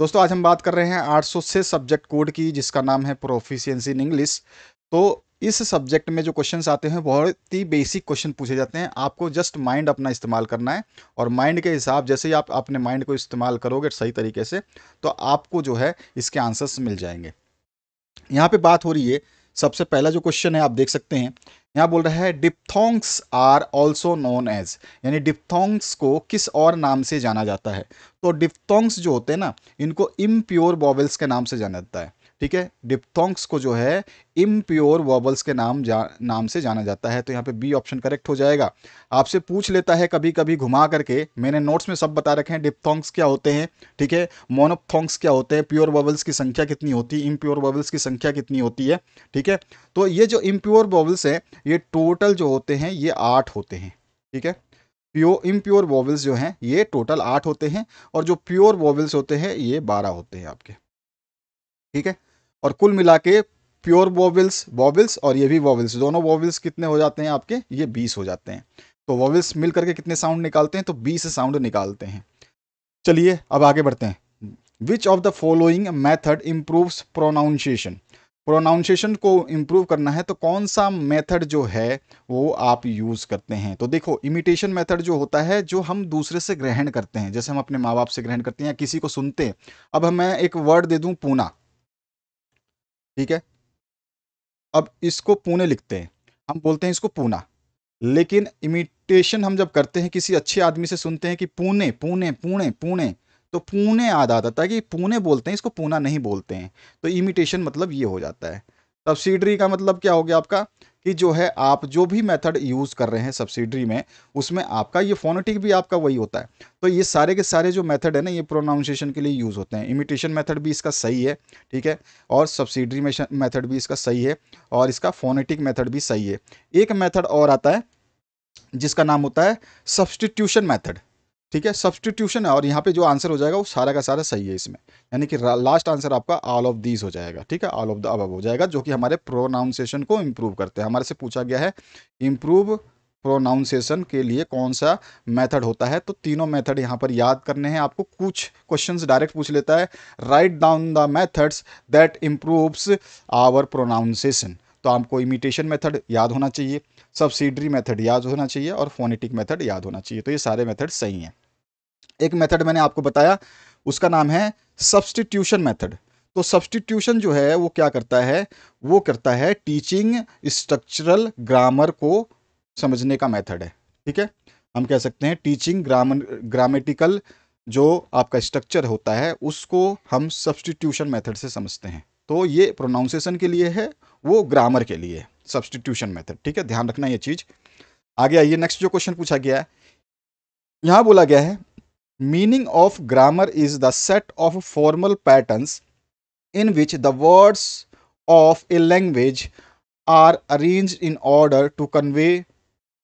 दोस्तों आज हम बात कर रहे हैं 800 से सब्जेक्ट कोड की, जिसका नाम है प्रोफिशिएंसी इन इंग्लिश। तो इस सब्जेक्ट में जो क्वेश्चंस आते हैं बहुत ही बेसिक क्वेश्चन पूछे जाते हैं। आपको जस्ट माइंड अपना इस्तेमाल करना है और माइंड के हिसाब जैसे ही आप अपने माइंड को इस्तेमाल करोगे सही तरीके से, तो आपको जो है इसके आंसर्स मिल जाएंगे। यहाँ पे बात हो रही है, सबसे पहला जो क्वेश्चन है आप देख सकते हैं, यहाँ बोल रहा है diphthongs are also known as, यानी डिप्थोंग्स को किस और नाम से जाना जाता है। तो डिप्थोंग्स जो होते हैं ना, इनको इम्प्योर वॉवेल्स के नाम से जाना जाता है। ठीक है, डिप्थोंग्स को जो है इम्प्योर वॉवेल्स के नाम से जाना जाता है। तो यहाँ पे बी ऑप्शन करेक्ट हो जाएगा। आपसे पूछ लेता है कभी कभी घुमा करके, मैंने नोट्स में सब बता रखे हैं डिप्थोंग्स क्या होते हैं। ठीक है, मोनोप्थोंग्स क्या होते हैं, प्योर वॉवेल्स की संख्या कितनी होती है, इम्प्योर वॉवेल्स की संख्या कितनी होती है। ठीक है, तो ये जो इम्प्योर वॉवेल्स हैं ये टोटल जो होते हैं ये 8 होते हैं। ठीक है, इम्प्योर वॉवेल्स जो हैं ये टोटल 8 होते हैं और जो प्योर वॉवेल्स होते हैं ये 12 होते हैं आपके। ठीक है, और कुल मिला के प्योर वॉवेल्स वॉवेल्स और ये भी वॉवेल्स, दोनों वॉवेल्स कितने हो जाते हैं आपके, ये 20 हो जाते हैं। तो वॉवेल्स मिल करके कितने साउंड निकालते हैं, तो 20 साउंड निकालते हैं। चलिए अब आगे बढ़ते हैं। Which of the following method improves pronunciation. Pronunciation को इम्प्रूव करना है तो कौन सा मेथड जो है वो आप यूज़ करते हैं। तो देखो, इमिटेशन मेथड जो होता है, जो हम दूसरे से ग्रहण करते हैं, जैसे हम अपने माँ बाप से ग्रहण करते हैं या किसी को सुनते हैं। अब मैं एक वर्ड दे दूं पूना, ठीक है, अब इसको पुणे लिखते हैं, हम बोलते हैं इसको पूना। लेकिन इमिटेशन हम जब करते हैं, किसी अच्छे आदमी से सुनते हैं कि पुणे पुणे पुणे पुणे, तो पुणे याद आ जाता है कि पुणे बोलते हैं, इसको पूना नहीं बोलते हैं। तो इमिटेशन मतलब ये हो जाता है। सब्सिडरी का मतलब क्या हो गया आपका, कि जो है आप जो भी मेथड यूज़ कर रहे हैं सब्सिडरी में, उसमें आपका ये फोनेटिक भी आपका वही होता है। तो ये सारे के सारे जो मेथड है ना, ये प्रोनाउंसिएशन के लिए यूज़ होते हैं। इमिटेशन मेथड भी इसका सही है, ठीक है, और सब्सिडरी मेथड भी इसका सही है, और इसका फोनेटिक मेथड भी सही है। एक मेथड और आता है जिसका नाम होता है सब्सटीट्यूशन मेथड। ठीक है, सब्सटीट्यूशन है, और यहाँ पे जो आंसर हो जाएगा वो सारा का सारा सही है इसमें, यानी कि लास्ट आंसर आपका ऑल ऑफ दीज हो जाएगा। ठीक है, ऑल ऑफ द अबव हो जाएगा, जो कि हमारे प्रोनाउंसिएशन को इम्प्रूव करते हैं। हमारे से पूछा गया है इम्प्रूव प्रोनाउंसिएशन के लिए कौन सा मेथड होता है, तो तीनों मेथड यहाँ पर याद करने हैं आपको। कुछ क्वेश्चंस डायरेक्ट पूछ लेता है, write down the methods that improves our pronunciation. तो आपको इमिटेशन मेथड याद होना चाहिए, सब्सिडरी मेथड याद होना चाहिए, और फोनेटिक मेथड याद होना चाहिए। तो ये सारे मेथड सही हैं। एक मेथड मैंने आपको बताया, उसका नाम है सब्सटीट्यूशन मेथड। तो सब्सटीट्यूशन जो है वो क्या करता है, वो करता है टीचिंग स्ट्रक्चरल ग्रामर को समझने का मेथड है। ठीक है, हम कह सकते हैं टीचिंग ग्रामेटिकल जो आपका स्ट्रक्चर होता है उसको हम सब्सटीट्यूशन मेथड से समझते हैं। तो ये प्रोनाउंसिएशन के लिए है, वो ग्रामर के लिए सब्सटीट्यूशन मेथड। ठीक है, ध्यान रखना ये चीज। आगे आइए, नेक्स्ट जो क्वेश्चन पूछा गया है, यहां बोला गया है meaning of grammar is the set of formal patterns in which the words of a language are arranged in order to convey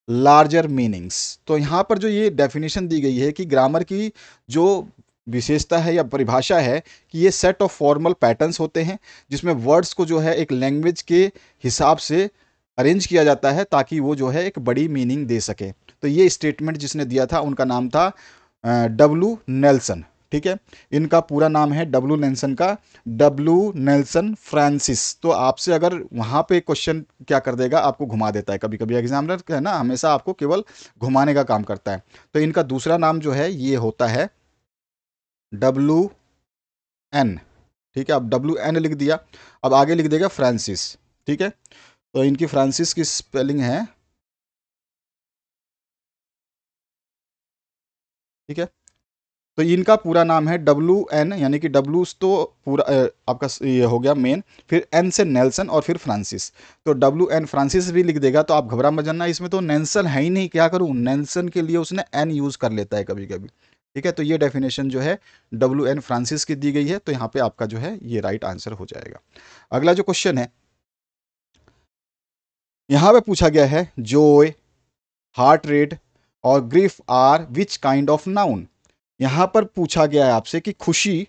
larger meanings. तो यहाँ पर जो ये डेफिनेशन दी गई है कि ग्रामर की जो विशेषता है या परिभाषा है कि ये सेट ऑफ फॉर्मल पैटर्न्स होते हैं जिसमें वर्ड्स को जो है एक लैंग्वेज के हिसाब से अरेंज किया जाता है ताकि वो जो है एक बड़ी मीनिंग दे सके। तो ये स्टेटमेंट जिसने दिया था उनका नाम था डब्लू नेल्सन। ठीक है, इनका पूरा नाम है डब्लू नेल्सन का, डब्लू नेल्सन फ्रांसिस। तो आपसे अगर वहाँ पे क्वेश्चन क्या कर देगा, आपको घुमा देता है। कभी कभी एग्जामिनर है ना, हमेशा आपको केवल घुमाने का काम करता है। तो इनका दूसरा नाम जो है ये होता है डब्लू एन। ठीक है, अब डब्लू एन लिख दिया, अब आगे लिख देगा फ्रांसिस। ठीक है, तो इनकी फ्रांसिस की स्पेलिंग है, ठीक है, तो इनका पूरा नाम है डब्लू एन, यानी कि डब्लू तो पूरा आपका ये हो गया मेन, फिर एन से नेल्सन और फिर फ्रांसिस। तो डब्लू एन फ्रांसिस भी लिख देगा, तो आप घबरा मत जाना, इसमें तो नेल्सन है ही नहीं, क्या करूँ, नेल्सन के लिए उसने एन यूज़ कर लेता है कभी कभी। ठीक है, तो ये डेफिनेशन जो है डब्लू एन फ्रांसिस की दी गई है, तो यहाँ पे आपका जो है ये राइट आंसर हो जाएगा। अगला जो क्वेश्चन है, यहाँ पे पूछा गया है जॉय, हार्ट रेट और grief are which kind of noun. यहाँ पर पूछा गया है आपसे कि खुशी,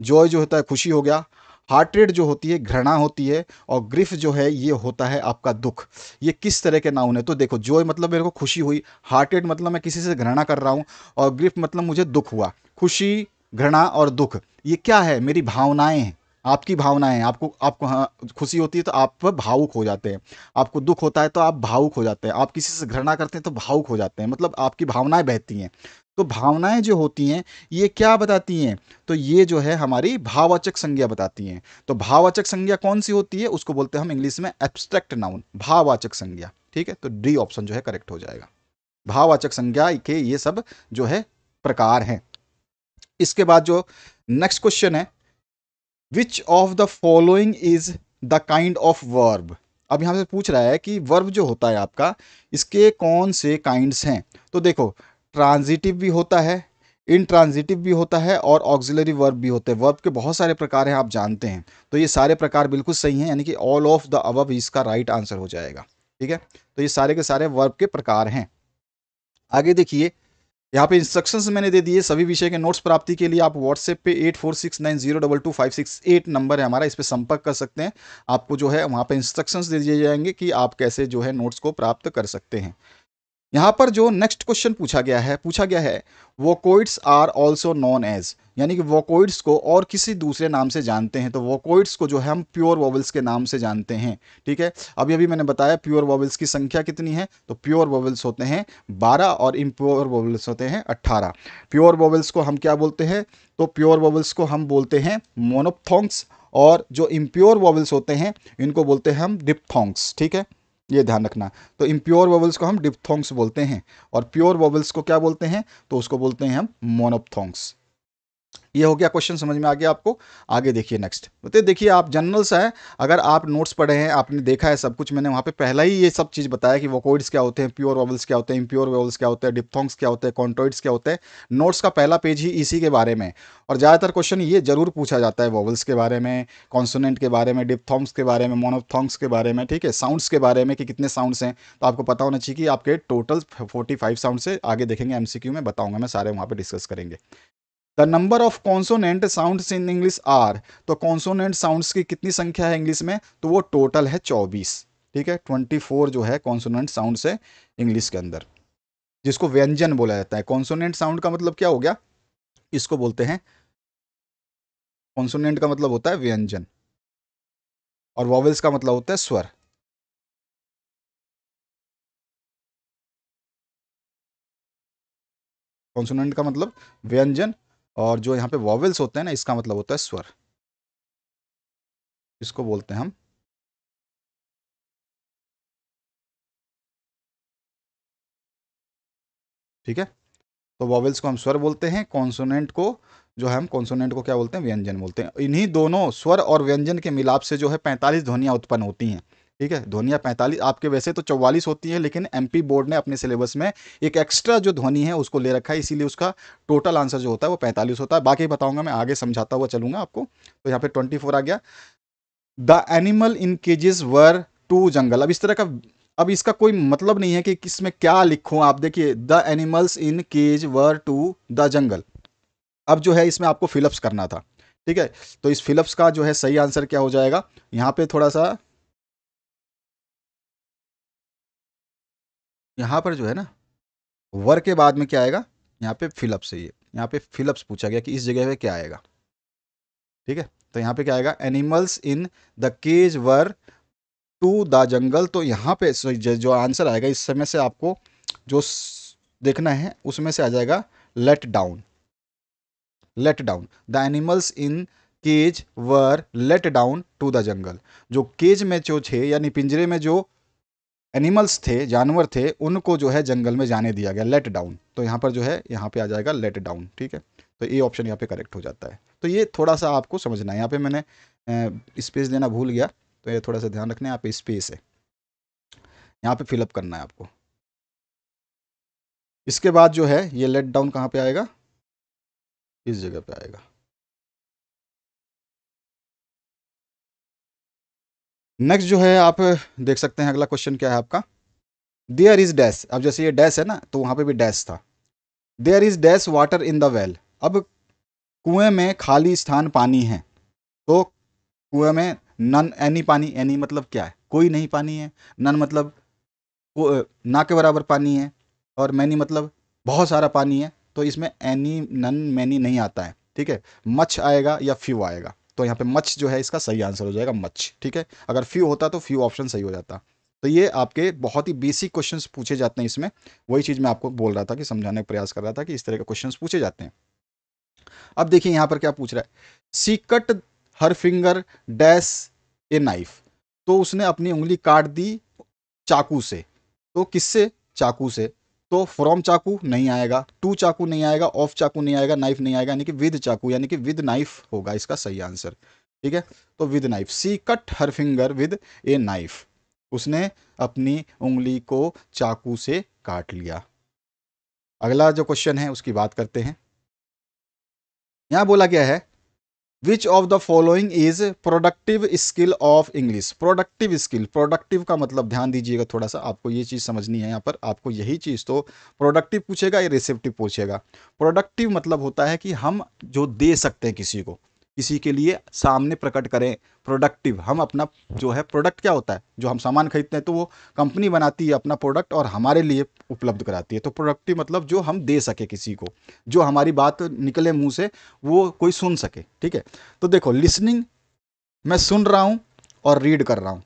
जॉय जो होता है खुशी हो गया, हार्ट रेट जो होती है घृणा होती है, और ग्रिफ जो है ये होता है आपका दुख। ये किस तरह के नाउन है, तो देखो, जॉय मतलब मेरे को खुशी हुई, हार्ट रेट मतलब मैं किसी से घृणा कर रहा हूँ, और ग्रिफ मतलब मुझे दुख हुआ। खुशी घृणा और दुख, ये क्या है? मेरी भावनाएं हैं, आपकी भावनाएं हैं। आपको आपको हाँ खुशी होती है तो आप भावुक हो जाते हैं, आपको दुख होता है तो आप भावुक हो जाते हैं, आप किसी से घृणा करते हैं तो भावुक हो जाते हैं, मतलब आपकी भावनाएं बहती हैं। तो भावनाएं जो होती हैं ये क्या बताती हैं? तो ये जो है हमारी भाववाचक संज्ञा बताती हैं। तो भाववाचक संज्ञा कौन सी होती है? उसको बोलते हैं हम इंग्लिश में एब्स्ट्रैक्ट नाउन, भाववाचक संज्ञा। ठीक है, तो डी ऑप्शन जो है करेक्ट हो जाएगा। भाववाचक संज्ञा के ये सब जो है प्रकार हैं। इसके बाद जो नेक्स्ट क्वेश्चन है, which of the following is the kind of verb. अब यहां से पूछ रहा है कि वर्ब जो होता है आपका, इसके कौन से काइंड्स हैं। तो देखो, ट्रांजिटिव भी होता है, इनट्रांजिटिव भी होता है और ऑक्सिलरी वर्ब भी होते हैं। वर्ब के बहुत सारे प्रकार हैं, आप जानते हैं। तो ये सारे प्रकार बिल्कुल सही हैं, यानी कि ऑल ऑफ द अबव इसका राइट आंसर हो जाएगा। ठीक है, तो ये सारे के सारे वर्ब के प्रकार हैं। आगे देखिए, यहाँ पे इंस्ट्रक्शंस मैंने दे दिए। सभी विषय के नोट्स प्राप्ति के लिए आप व्हाट्सएप पे 8469022568 नंबर है हमारा, इस पर संपर्क कर सकते हैं। आपको जो है वहाँ पे इंस्ट्रक्शंस दे दिए जाएंगे कि आप कैसे जो है नोट्स को प्राप्त कर सकते हैं। यहाँ पर जो नेक्स्ट क्वेश्चन पूछा गया है वोकोइड्स आर ऑल्सो नोन एज, यानी कि वोकोइड्स को और किसी दूसरे नाम से जानते हैं। तो वोकोइड्स को जो है हम प्योर वोवेल्स के नाम से जानते हैं। ठीक है, अभी अभी मैंने बताया प्योर वोवेल्स की संख्या कितनी है। तो प्योर वोवेल्स होते हैं 12 और इम्प्योर वोवेल्स होते हैं 18। प्योर वोवेल्स को हम क्या बोलते हैं? तो प्योर वोवेल्स को हम बोलते हैं मोनोप्थोंग्स, और जो इम्प्योर वोवेल्स होते हैं इनको बोलते हैं हम डिप्थोंग्स। ठीक है, ये ध्यान रखना। तो इम्प्योर वोवेल्स को हम डिप्थोंग्स बोलते हैं और प्योर वोवेल्स को क्या बोलते हैं? तो उसको बोलते हैं हम मोनोप्थोंग्स। ये हो गया क्वेश्चन, समझ में आ गया आपको। आगे देखिए नेक्स्ट, तो देखिए आप जनरल सा है, अगर आप नोट्स पढ़े हैं, आपने देखा है सब कुछ, मैंने वहाँ पे पहला ही ये सब चीज़ बताया कि वोकोइड्स क्या होते हैं, प्योर वोवेल्स क्या होते हैं, इम्प्योर वोवेल्स क्या होते हैं, डिप्थोंग्स क्या होते हैं, कॉन्टोइड्स क्या होते हैं। नोट्स का पहला पेज ही इसी के बारे में। और ज़्यादातर क्वेश्चन ये जरूर पूछा जाता है वोवेल्स के बारे में, कॉन्सोनेंट के बारे में, डिप्थोंग्स के बारे में, मोनोप्थोंग्स के बारे में। ठीक है, साउंड्स के बारे में कि कितने साउंड्स हैं, तो आपको पता होना चाहिए कि आपके टोटल 45 साउंड से आगे देखेंगे एमसीक्यू में बताऊंगा मैं, सारे वहाँ पे डिस्कस करेंगे। The number of consonant sounds in English are, तो कॉन्सोनेंट साउंड्स की कितनी संख्या है इंग्लिश में? तो वो टोटल है 24। ठीक है, 24 जो है कॉन्सोनेंट साउंड्स है इंग्लिश के अंदर, जिसको व्यंजन बोला जाता है। कॉन्सोनेंट साउंड का मतलब क्या हो गया? इसको बोलते हैं, कॉन्सोनेंट का मतलब होता है व्यंजन और वॉवेल्स का मतलब होता है स्वर। कॉन्सोनेंट का मतलब व्यंजन, और जो यहाँ पे वॉवेल्स होते हैं ना, इसका मतलब होता है स्वर। इसको बोलते हैं हम, ठीक है। तो वॉवेल्स को हम स्वर बोलते हैं, कॉन्सोनेंट को जो है हम कॉन्सोनेंट को क्या बोलते हैं? व्यंजन बोलते हैं। इन्हीं दोनों स्वर और व्यंजन के मिलाप से जो है 45 ध्वनियाँ उत्पन्न होती हैं। ठीक है, ध्वनियाँ 45, आपके वैसे तो 44 होती हैं, लेकिन एमपी बोर्ड ने अपने सिलेबस में एक एक्स्ट्रा जो ध्वनि है उसको ले रखा है, इसीलिए उसका टोटल आंसर जो होता है वो 45 होता है। बाकी बताऊंगा मैं, आगे समझाता हुआ चलूंगा आपको। तो यहाँ पे 24 आ गया। The animal in cages were to jungle. अब इस तरह का, अब इसका कोई मतलब नहीं है कि किसमें क्या लिखूं। आप देखिए, the animals in cage were to the jungle. अब जो है इसमें आपको फिलअप्स करना था। ठीक है, तो इस फिलअप्स का जो है सही आंसर क्या हो जाएगा? यहाँ पे थोड़ा सा, यहाँ पर जो है ना, वर के बाद में क्या आएगा? यहाँ पे फिलअप्स है। ये यहाँ पे फिलअप्स पूछा गया कि इस जगह पे क्या आएगा। ठीक है, तो यहाँ पे क्या आएगा? Animals in the cage were to the jungle. तो यहाँ पे जो आंसर आएगा इस समय से आपको जो देखना है उसमें से आ जाएगा let down. Let down, the animals in cage were let down to the jungle. जो केज में जो थे, यानी पिंजरे में जो एनिमल्स थे, जानवर थे, उनको जो है जंगल में जाने दिया गया, लेट डाउन। तो यहाँ पर जो है यहाँ पे आ जाएगा लेट डाउन। ठीक है, तो ये ऑप्शन यहाँ पे करेक्ट हो जाता है। तो ये थोड़ा सा आपको समझना है, यहाँ पे मैंने स्पेस देना भूल गया, तो ये थोड़ा सा ध्यान रखना है। यहाँ पे स्पेस है, यहाँ पे फिलअप करना है आपको। इसके बाद जो है ये लेट डाउन कहाँ पे आएगा? इस जगह पे आएगा। नेक्स्ट जो है आप देख सकते हैं, अगला क्वेश्चन क्या है आपका? There is dash. अब जैसे ये डैश है ना, तो वहां पे भी डैश था। There is dash water in the well. अब कुएं में खाली स्थान पानी है। तो कुएं में नन एनी पानी, एनी मतलब क्या है? कोई नहीं पानी है। नन मतलब ना के बराबर पानी है। और मैनी मतलब बहुत सारा पानी है। तो इसमें एनी, नन, मैनी नहीं आता है। ठीक है, मच आएगा या फ्यू आएगा, तो यहाँ पे मच जो है इसका सही आंसर हो जाएगा, मच। ठीक है, अगर फ्यू होता तो फ्यू ऑप्शन सही हो जाता। तो ये आपके बहुत ही बेसिक क्वेश्चंस पूछे जाते हैं इसमें, वही चीज़ मैं आपको बोल रहा था कि समझाने का प्रयास कर रहा था कि इस तरह के क्वेश्चंस पूछे जाते हैं। अब देखिए यहाँ पर क्या पूछ रहा है, she cut her finger dash a knife, तो उसने अपनी उंगली काट दी चाकू से, तो किससे, चाकू से, तो फ्रॉम चाकू नहीं आएगा, टू चाकू नहीं आएगा, ऑफ चाकू नहीं आएगा, नाइफ नहीं आएगा, यानी कि विद चाकू, यानी कि विद नाइफ होगा इसका सही आंसर। ठीक है, तो with knife, she cut her finger with a knife, उसने अपनी उंगली को चाकू से काट लिया। अगला जो क्वेश्चन है उसकी बात करते हैं। यहां बोला गया है which of the following is productive skill of English. Productive skill, productive का मतलब ध्यान दीजिएगा थोड़ा सा, आपको ये चीज़ समझनी है यहाँ पर, आपको यही चीज़ तो प्रोडक्टिव पूछेगा या रिसेप्टिव पूछेगा। प्रोडक्टिव मतलब होता है कि हम जो दे सकते हैं किसी को, किसी के लिए सामने प्रकट करें, प्रोडक्टिव। हम अपना जो है प्रोडक्ट क्या होता है, जो हम सामान खरीदते हैं तो वो कंपनी बनाती है अपना प्रोडक्ट और हमारे लिए उपलब्ध कराती है, तो प्रोडक्टिव मतलब जो हम दे सके किसी को, जो हमारी बात निकले मुंह से वो कोई सुन सके। ठीक है, तो देखो लिसनिंग, मैं सुन रहा हूं और रीड कर रहा हूं,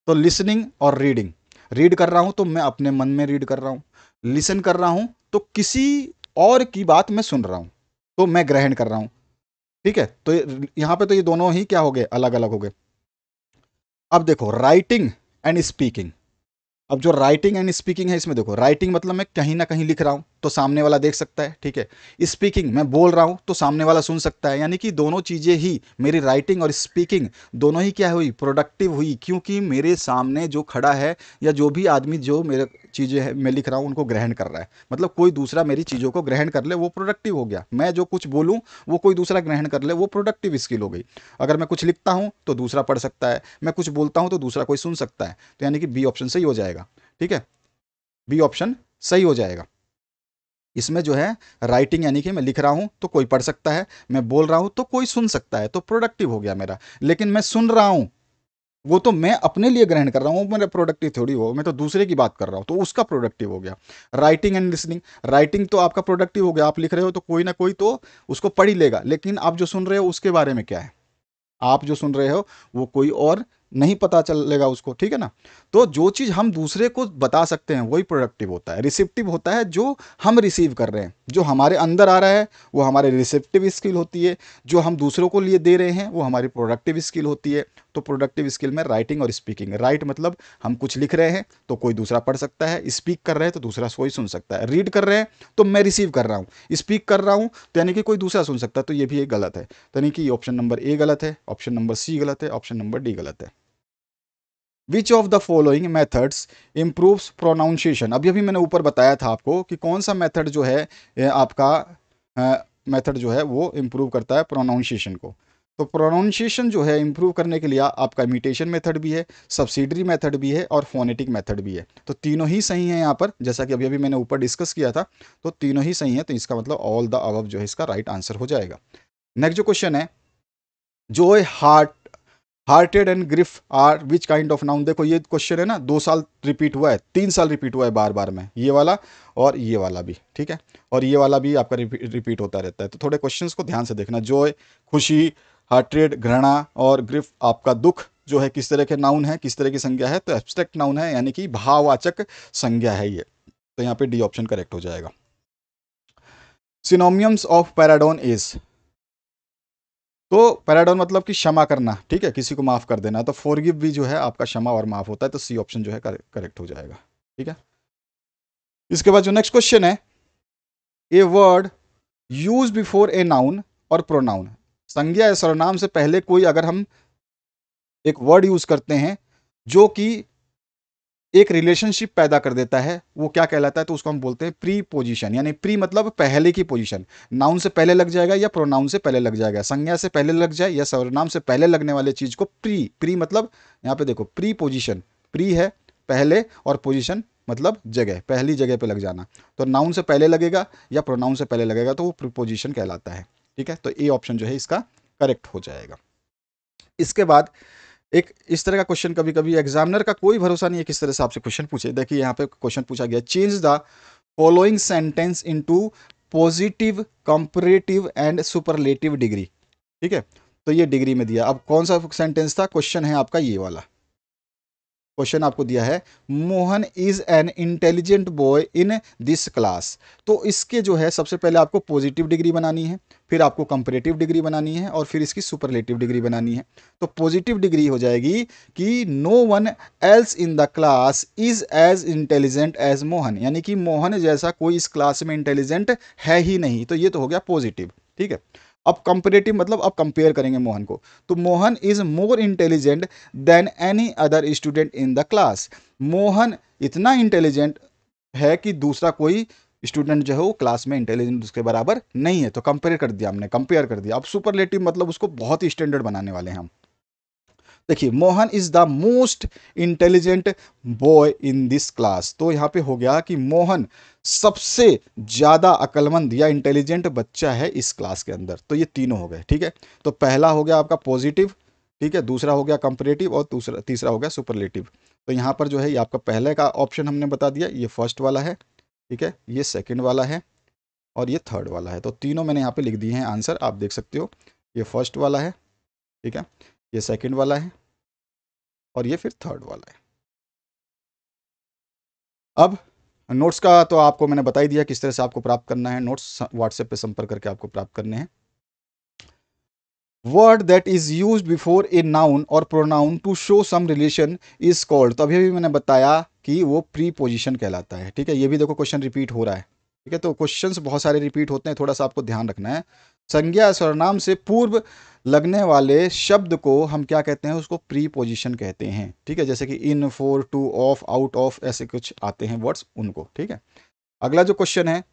तो लिसनिंग और रीडिंग, रीड कर रहा हूं तो मैं अपने मन में रीड कर रहा हूं, लिसन कर रहा हूं तो किसी और की बात मैं सुन रहा हूं, तो मैं ग्रहण कर रहा हूं। ठीक है, तो यहां पे तो ये दोनों ही क्या हो गए, अलग अलग हो गए। अब देखो राइटिंग एंड स्पीकिंग, अब जो राइटिंग एंड स्पीकिंग है इसमें देखो, राइटिंग मतलब मैं कहीं ना कहीं लिख रहा हूं तो सामने वाला देख सकता है। ठीक है, स्पीकिंग मैं बोल रहा हूं तो सामने वाला सुन सकता है, यानी कि दोनों चीजें ही, मेरी राइटिंग और स्पीकिंग दोनों ही क्या हुई, प्रोडक्टिव हुई, क्योंकि मेरे सामने जो खड़ा है या जो भी आदमी जो मेरे चीजें है मैं लिख रहा हूं उनको ग्रहण कर रहा है, मतलब कोई दूसरा मेरी चीजों को ग्रहण कर ले, वो प्रोडक्टिव हो गया। मैं जो कुछ बोलूं वो कोई दूसरा ग्रहण कर ले, वो प्रोडक्टिव स्किल हो गई। अगर मैं कुछ लिखता हूं तो दूसरा पढ़ सकता है, मैं कुछ बोलता हूं तो दूसरा कोई सुन सकता है, तो यानी कि बी ऑप्शन सही हो जाएगा। ठीक है, बी ऑप्शन सही हो जाएगा। इसमें जो है राइटिंग यानी कि मैं लिख रहा हूं तो कोई पढ़ सकता है, मैं बोल रहा हूं तो कोई सुन सकता है, तो प्रोडक्टिव हो गया मेरा। लेकिन मैं सुन रहा हूं वो तो मैं अपने लिए ग्रहण कर रहा हूं, वो मेरा प्रोडक्टिव थोड़ी हो, मैं तो दूसरे की बात कर रहा हूं, तो उसका प्रोडक्टिव हो गया। राइटिंग एंड लिसनिंग, राइटिंग तो आपका प्रोडक्टिव हो गया, आप लिख रहे हो तो कोई ना कोई तो उसको पढ़ ही लेगा, लेकिन आप जो सुन रहे हो उसके बारे में क्या है, आप जो सुन रहे हो वो कोई और नहीं पता चलेगा उसको। ठीक है ना, तो जो चीज़ हम दूसरे को बता सकते हैं वही प्रोडक्टिव होता है। रिसेप्टिव होता है जो हम रिसीव कर रहे हैं, जो हमारे अंदर आ रहा है वो हमारे रिसेप्टिव स्किल होती है, जो हम दूसरों को लिए दे रहे हैं वो हमारी प्रोडक्टिव स्किल होती है। तो प्रोडक्टिव स्किल में राइटिंग और स्पीकिंग, राइट मतलब हम कुछ लिख रहे हैं तो कोई दूसरा पढ़ सकता है, स्पीक कर रहे हैं तो दूसरा कोई सुन सकता है, रीड कर रहे हैं तो मैं रिसीव कर रहा हूँ, स्पीक कर रहा हूँ तो यानी कि कोई दूसरा सुन सकता है, तो ये भी एक गलत है, तो यानी कि ऑप्शन नंबर ए गलत है, ऑप्शन नंबर सी गलत है, ऑप्शन नंबर डी गलत है। Which of the following methods improves pronunciation, अभी अभी मैंने ऊपर बताया था आपको कि कौन सा मेथड जो है आपका मेथड जो है वो इम्प्रूव करता है प्रोनाउंसिएशन को। तो प्रोनाउंसिएशन जो है इम्प्रूव करने के लिए आपका इमिटेशन मेथड भी है, सब्सिडरी मेथड भी है और फोनेटिक मेथड भी है, तो तीनों ही सही है यहाँ पर, जैसा कि अभी अभी मैंने ऊपर डिस्कस किया था, तो तीनों ही सही है, तो इसका मतलब ऑल द अबव जो है इसका राइट आंसर हो जाएगा। नेक्स्ट जो क्वेश्चन है, joy hearted and grief are which kind of noun. देखो ये क्वेश्चन है ना 2 साल रिपीट हुआ है, 3 साल रिपीट हुआ है बार बार में, ये वाला और ये वाला भी। ठीक है, और ये वाला भी आपका रिपीट होता रहता है, तो थोड़े क्वेश्चंस को ध्यान से देखना। जॉय खुशी, हार्टेड घृणा और ग्रिफ आपका दुख जो है किस तरह के नाउन है, किस तरह की संज्ञा है, तो एब्स्ट्रैक्ट नाउन है, यानी कि भाववाचक संज्ञा है ये, तो यहाँ पे डी ऑप्शन करेक्ट हो जाएगा। सिनोनिम्स ऑफ पैराडोन इज, तो पैराडोन मतलब कि क्षमा करना, ठीक है, किसी को माफ कर देना, तो फॉरगिव भी जो है आपका क्षमा और माफ होता है, तो सी ऑप्शन जो है करेक्ट हो जाएगा। ठीक है, इसके बाद जो नेक्स्ट क्वेश्चन है, a word use before a noun or pronoun, संज्ञा या सर्वनाम से पहले कोई अगर हम एक वर्ड यूज करते हैं जो कि एक रिलेशनशिप पैदा कर देता है, वो क्या कहलाता है, तो उसको हम बोलते हैं प्री पोजीशन, यानी प्री मतलब पहले की पोजीशन, नाउन से पहले लग जाएगा या प्रोनाउन से पहले लग जाएगा, संज्ञा से पहले लग जाए या सर्वनाम से पहले लगने वाले चीज को प्री, प्री मतलब यहाँ पे देखो प्री पोजीशन, प्री है पहले और पोजीशन मतलब जगह, पहली जगह पे लग जाना, तो नाउन से पहले लगेगा या प्रोनाउन से पहले लगेगा तो वो प्रीपोजिशन कहलाता है। ठीक है, तो ए ऑप्शन जो है इसका करेक्ट हो जाएगा। इसके बाद एक इस तरह का क्वेश्चन, कभी कभी एग्जामिनर का कोई भरोसा नहीं है किस तरह से आपसे क्वेश्चन पूछे। देखिए यहाँ पे क्वेश्चन पूछा गया, change the following sentence into positive, comparative and superlative degree. ठीक है, तो ये डिग्री में दिया। अब कौन सा सेंटेंस था, क्वेश्चन है आपका ये वाला। क्वेश्चन आपको दिया है Mohan is an intelligent boy in this class. तो इसके जो है सबसे पहले आपको पॉजिटिव डिग्री बनानी है, फिर आपको कंपैरेटिव डिग्री बनानी है, और फिर इसकी सुपरलेटिव डिग्री बनानी है। तो पॉजिटिव डिग्री हो जाएगी कि no one else in the class is as intelligent as Mohan, यानी कि मोहन जैसा कोई इस क्लास में इंटेलिजेंट है ही नहीं। तो ये तो हो गया पॉजिटिव। ठीक है, अब कंपेरेटिव मतलब अब कंपेयर करेंगे मोहन को, तो Mohan is more intelligent then any other student in the class. Mohan इतना इंटेलिजेंट है कि दूसरा कोई स्टूडेंट जो है वो क्लास में इंटेलिजेंट उसके बराबर नहीं है। तो कंपेयर कर दिया हमने, कंपेयर कर दिया। अब सुपरलेटिव मतलब उसको बहुत ही स्टैंडर्ड बनाने वाले हैं हम। देखिए, Mohan is the most intelligent boy in this class. तो यहां पे हो गया कि मोहन सबसे ज्यादा अक्लमंद या इंटेलिजेंट बच्चा है इस क्लास के अंदर। तो ये तीनों हो गए। ठीक है, तो पहला हो गया आपका पॉजिटिव, ठीक है, दूसरा हो गया कंपैरेटिव, और दूसरा तीसरा हो गया सुपरलेटिव। तो यहाँ पर जो है ये आपका पहले का ऑप्शन हमने बता दिया, ये फर्स्ट वाला है। ठीक है, ये सेकंड वाला है, और ये थर्ड वाला है। तो तीनों मैंने यहाँ पे लिख दिए हैं आंसर, आप देख सकते हो। ये फर्स्ट वाला है, ठीक है, ये सेकंड वाला है, और ये फिर थर्ड वाला है। अब नोट्स का तो आपको मैंने बता ही दिया किस तरह से आपको प्राप्त करना है। नोट्स व्हाट्सएप पे संपर्क करके आपको प्राप्त करने हैं। Word that is use before a noun or pronoun to show some relation is called. तो अभी भी मैंने बताया कि वो प्री पोजिशन कहलाता है। ठीक है, ये भी देखो क्वेश्चन रिपीट हो रहा है। ठीक है, तो क्वेश्चंस बहुत सारे रिपीट होते हैं, थोड़ा सा आपको ध्यान रखना है। संज्ञा सर्वनाम से पूर्व लगने वाले शब्द को हम क्या कहते हैं, उसको प्री पोजिशन कहते हैं। ठीक है, जैसे कि in, for, to, of, out of, ऐसे कुछ आते हैं वर्ड्स, उनको। ठीक है, अगला जो क्वेश्चन है,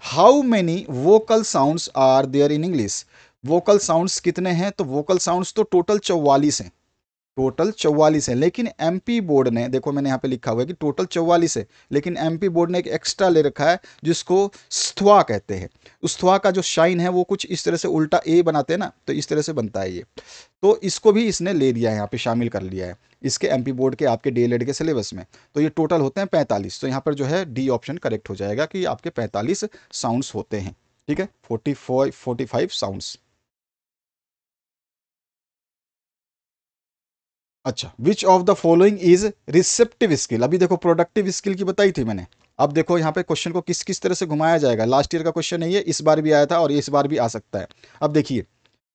how many vocal sounds are there in English. Vocal sounds कितने हैं, तो वोकल साउंड्स तो टोटल 44 हैं। टोटल 44 है, लेकिन एमपी बोर्ड ने, देखो मैंने यहाँ पे लिखा हुआ है कि टोटल 44 है, लेकिन एमपी बोर्ड ने एक एक्स्ट्रा ले रखा है जिसको स्थवा कहते हैं। स्थवा का जो शाइन है वो कुछ इस तरह से उल्टा ए बनाते हैं ना, तो इस तरह से बनता है ये। तो इसको भी इसने ले लिया है, यहाँ पे शामिल कर लिया है इसके एमपी बोर्ड के आपके डीएलएड के सिलेबस में। तो ये टोटल होते हैं 45। तो यहाँ पर जो है डी ऑप्शन करेक्ट हो जाएगा कि आपके 45 साउंड्स होते हैं। ठीक है, 45 साउंड्स। अच्छा, which of the following is receptive skill. अभी देखो प्रोडक्टिव स्किल की बताई थी मैंने। अब देखो यहाँ पे क्वेश्चन को किस किस तरह से घुमाया जाएगा। लास्ट ईयर का क्वेश्चन है ये, इस बार भी आया था और ये इस बार भी आ सकता है। अब देखिए,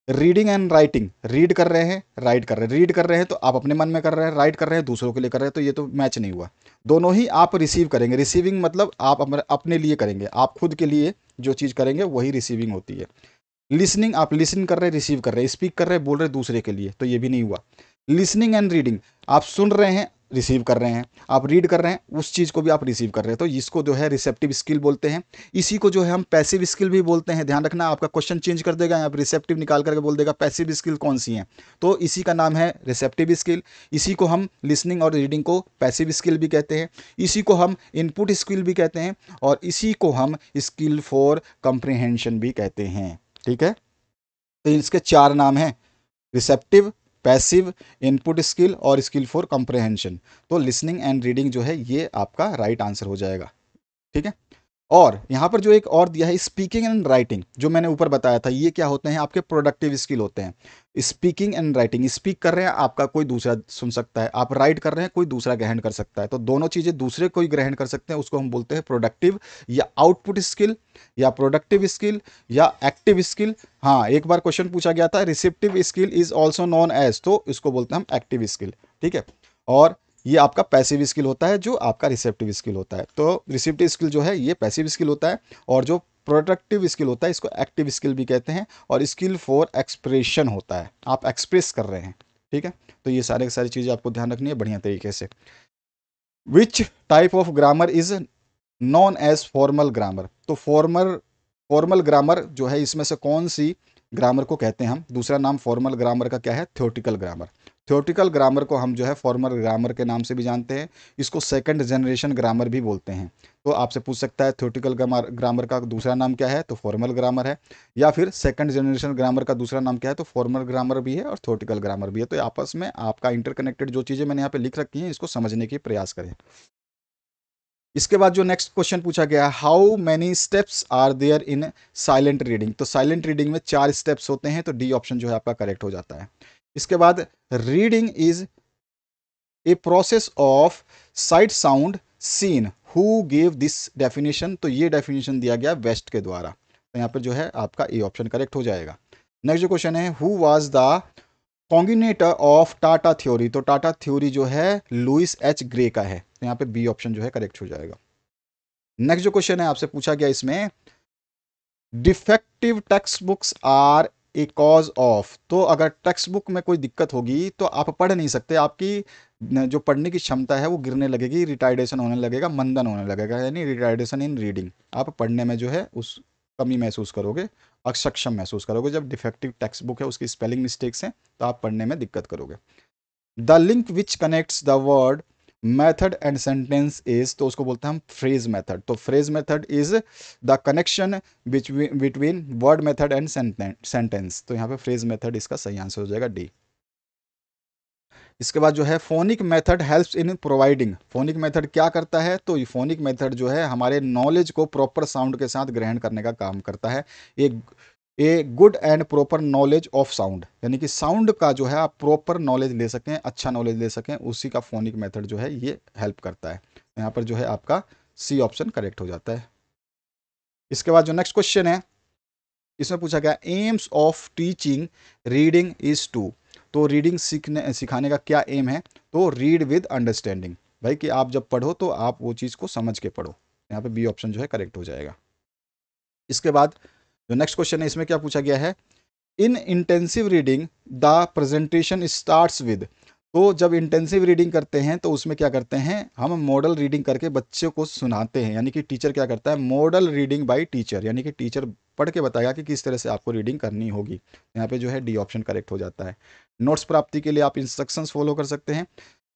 रीडिंग एंड राइटिंग, रीड कर रहे हैं, राइट कर रहे हैं। रीड कर रहे हैं तो आप अपने मन में कर रहे हैं, राइट कर रहे हैं दूसरों के लिए कर रहे हैं, तो ये तो मैच नहीं हुआ। दोनों ही आप रिसीव करेंगे। रिसीविंग मतलब आप अपने लिए करेंगे, आप खुद के लिए जो चीज़ करेंगे वही रिसीविंग होती है। लिसनिंग, आप लिसन कर रहे हैं, रिसीव कर रहे हैं, स्पीक कर रहे हैं, बोल रहे हैं दूसरे के लिए, तो ये भी नहीं हुआ। लिसनिंग एंड रीडिंग, आप सुन रहे हैं, रिसीव कर रहे हैं, आप रीड कर रहे हैं, उस चीज़ को भी आप रिसीव कर रहे हैं, तो इसको जो है रिसेप्टिव स्किल बोलते हैं। इसी को जो है हम पैसिव स्किल भी बोलते हैं। ध्यान रखना, आपका क्वेश्चन चेंज कर देगा, यहाँ पर रिसेप्टिव निकाल करके बोल देगा पैसिव स्किल कौन सी है, तो इसी का नाम है रिसेप्टिव स्किल। इसी को हम लिसनिंग और रीडिंग को पैसिव स्किल भी कहते हैं। इसी को हम इनपुट स्किल भी कहते हैं, और इसी को हम स्किल फॉर कंप्रीहेंशन भी कहते हैं। ठीक है, तो इसके चार नाम हैं, रिसेप्टिव, पैसिव, इनपुट स्किल और स्किल फॉर कंप्रहेंशन। तो लिसनिंग एंड रीडिंग जो है ये आपका राइट आंसर हो जाएगा। ठीक है, और यहाँ पर जो एक और दिया है स्पीकिंग एंड राइटिंग, जो मैंने ऊपर बताया था, ये क्या होते हैं, आपके प्रोडक्टिव स्किल होते हैं। स्पीकिंग एंड राइटिंग, स्पीक कर रहे हैं आपका कोई दूसरा सुन सकता है, आप राइट कर रहे हैं कोई दूसरा ग्रहण कर सकता है, तो दोनों चीज़ें दूसरे कोई ग्रहण कर सकते हैं, उसको हम बोलते हैं प्रोडक्टिव या आउटपुट स्किल या प्रोडक्टिव स्किल या एक्टिव स्किल। हाँ, एक बार क्वेश्चन पूछा गया था receptive skill is also known as, तो इसको बोलते हैं हम एक्टिव स्किल। ठीक है, और ये आपका पैसिव स्किल होता है जो आपका रिसेप्टिव स्किल होता है। तो रिसेप्टिव स्किल जो है ये पैसिव स्किल होता है, और जो प्रोडक्टिव स्किल होता है इसको एक्टिव स्किल भी कहते हैं, और स्किल फॉर एक्सप्रेशन होता है, आप एक्सप्रेस कर रहे हैं। ठीक है, तो ये सारी चीज़ें आपको ध्यान रखनी है बढ़िया तरीके से। Which type of grammar is known as formal grammar. तो फॉर्मल ग्रामर जो है इसमें से कौन सी ग्रामर को कहते हैं हम। दूसरा नाम फॉर्मल ग्रामर का क्या है, थ्योरेटिकल ग्रामर। थ्योरेटिकल ग्रामर को हम जो है फॉर्मल ग्रामर के नाम से भी जानते हैं, इसको सेकंड जनरेशन ग्रामर भी बोलते हैं। तो आपसे पूछ सकता है थ्योरेटिकल ग्रामर का दूसरा नाम क्या है, तो फॉर्मल ग्रामर है, या फिर सेकंड जनरेशन ग्रामर का दूसरा नाम क्या है, तो फॉर्मल ग्रामर भी है और थ्योरेटिकल ग्रामर भी है। तो आपस में आपका इंटरकनेक्टेड जो चीज़ें मैंने यहाँ पे लिख रखी हैं इसको समझने की प्रयास करें। इसके बाद जो नेक्स्ट क्वेश्चन पूछा गया, how many steps are there in silent reading. तो साइलेंट रीडिंग में 4 स्टेप्स होते हैं, तो डी ऑप्शन जो है आपका करेक्ट हो जाता है। इसके बाद reading is a process of sight sound sense, who gave this definition. तो ये डेफिनेशन दिया गया वेस्ट के द्वारा, तो यहाँ पर जो है आपका ए ऑप्शन करेक्ट हो जाएगा। नेक्स्ट जो क्वेश्चन है, who was the congenitor of Tata theory. तो टाटा थ्योरी जो है लुइस एच ग्रे का है, तो यहाँ पे बी ऑप्शन जो है करेक्ट हो जाएगा। नेक्स्ट जो क्वेश्चन है आपसे पूछा गया इसमें, defective text books are a cause of. तो अगर टेक्स्ट बुक में कोई दिक्कत होगी तो आप पढ़ नहीं सकते, आपकी जो पढ़ने की क्षमता है वो गिरने लगेगी, रिटार्डेशन होने लगेगा, मंदन होने लगेगा, यानी रिटार्डेशन इन रीडिंग। आप पढ़ने में जो है उस कमी महसूस करोगे, अक्षम महसूस करोगे। जब डिफेक्टिव टेक्स्ट बुक है, उसकी स्पेलिंग मिस्टेक्स हैं, तो आप पढ़ने में दिक्कत करोगे। The link which connects the word method and sentence is, तो उसको बोलते हैं हम फ्रेज मेथड। तो phrase method is the connection between word method and sentence. तो यहाँ पे फ्रेज मेथड इसका सही आंसर हो जाएगा डी। इसके बाद जो है, phonic method helps in providing. Phonic method क्या करता है, तो ये फोनिक मेथड जो है हमारे नॉलेज को प्रॉपर साउंड के साथ ग्रहण करने का काम करता है। एक a good and proper knowledge of sound, यानी कि साउंड का जो है आप प्रॉपर नॉलेज ले सकें, अच्छा नॉलेज ले सकें, उसी का फोनिक मेथड जो है ये हेल्प करता है। यहाँ पर जो है आपका सी ऑप्शन करेक्ट हो जाता है। इसके बाद जो नेक्स्ट क्वेश्चन है, इसमें पूछा गया, aims of teaching reading is to. तो रीडिंग सिखाने का क्या एम है, तो रीड विद अंडरस्टैंडिंग, भाई कि आप जब पढ़ो तो आप वो चीज़ को समझ के पढ़ो। यहाँ पे बी ऑप्शन जो है करेक्ट हो जाएगा। इसके बाद जो नेक्स्ट क्वेश्चन है, इसमें क्या पूछा गया है, in intensive reading the presentation starts with. तो जब इंटेंसिव रीडिंग करते हैं तो उसमें क्या करते हैं, हम मॉडल रीडिंग करके बच्चों को सुनाते हैं, यानी कि टीचर क्या करता है, मॉडल रीडिंग बाय टीचर, यानी कि टीचर पढ़ के बताएगा कि किस तरह से आपको रीडिंग करनी होगी। यहाँ पे जो है डी ऑप्शन करेक्ट हो जाता है। नोट्स प्राप्ति के लिए आप इंस्ट्रक्शंस फॉलो कर सकते हैं।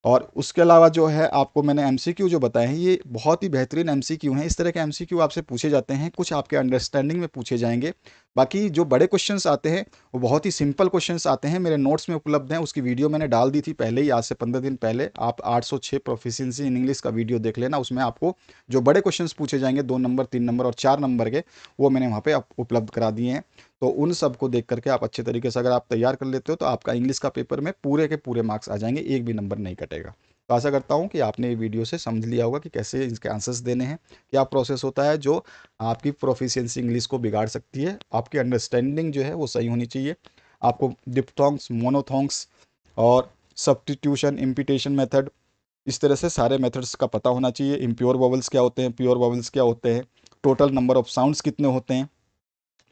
और उसके अलावा जो है आपको मैंने एमसीक्यू जो बताए हैं, ये बहुत ही बेहतरीन एमसीक्यू हैं। इस तरह के एमसीक्यू आपसे पूछे जाते हैं, कुछ आपके अंडरस्टैंडिंग में पूछे जाएंगे। बाकी जो बड़े क्वेश्चंस आते हैं वो बहुत ही सिंपल क्वेश्चंस आते हैं, मेरे नोट्स में उपलब्ध हैं। उसकी वीडियो मैंने डाल दी थी पहले ही, आज से 15 दिन पहले। आप 806 प्रोफिशिएंसी इन इंग्लिश का वीडियो देख लेना, उसमें आपको जो बड़े क्वेश्चंस पूछे जाएंगे 2 नंबर, 3 नंबर और 4 नंबर के, वो मैंने वहाँ पे उपलब्ध करा दिए हैं। तो उन सब को देख करके आप अच्छे तरीके से अगर आप तैयार कर लेते हो तो आपका इंग्लिश का पेपर में पूरे के पूरे मार्क्स आ जाएंगे, एक भी नंबर नहीं कटेगा। तो आशा करता हूँ कि आपने ये वीडियो से समझ लिया होगा कि कैसे इसके आंसर्स देने हैं, क्या प्रोसेस होता है जो आपकी प्रोफिशिएंसी इंग्लिश को बिगाड़ सकती है। आपकी अंडरस्टैंडिंग जो है वो सही होनी चाहिए। आपको डिप्थोंग्स, मोनोथोंग्स और सब्स्टिट्यूशन, इम्पिटेशन मेथड, इस तरह से सारे मेथड्स का पता होना चाहिए। इम्प्योर वॉवल्स क्या होते हैं, प्योर वॉवल्स क्या होते हैं, टोटल नंबर ऑफ साउंड्स कितने होते हैं,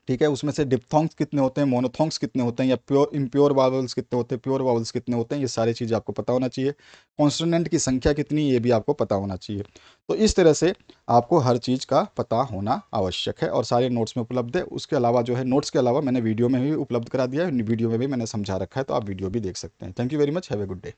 ठीक है, उसमें से डिप्थोंग्स कितने होते हैं, मोनोथोंग्स कितने होते हैं, या प्योर इम्प्योर वावल्स कितने होते हैं, प्योर वावल्स कितने होते हैं, ये सारी चीज़ आपको पता होना चाहिए। कॉन्सोनेंट की संख्या कितनी, ये भी आपको पता होना चाहिए। तो इस तरह से आपको हर चीज़ का पता होना आवश्यक है, और सारे नोट्स में उपलब्ध है। उसके अलावा जो है, नोट्स के अलावा मैंने वीडियो में भी उपलब्ध करा दिया है, वीडियो में भी मैंने समझा रखा है, तो आप वीडियो भी देख सकते हैं। Thank you very much, have a good day.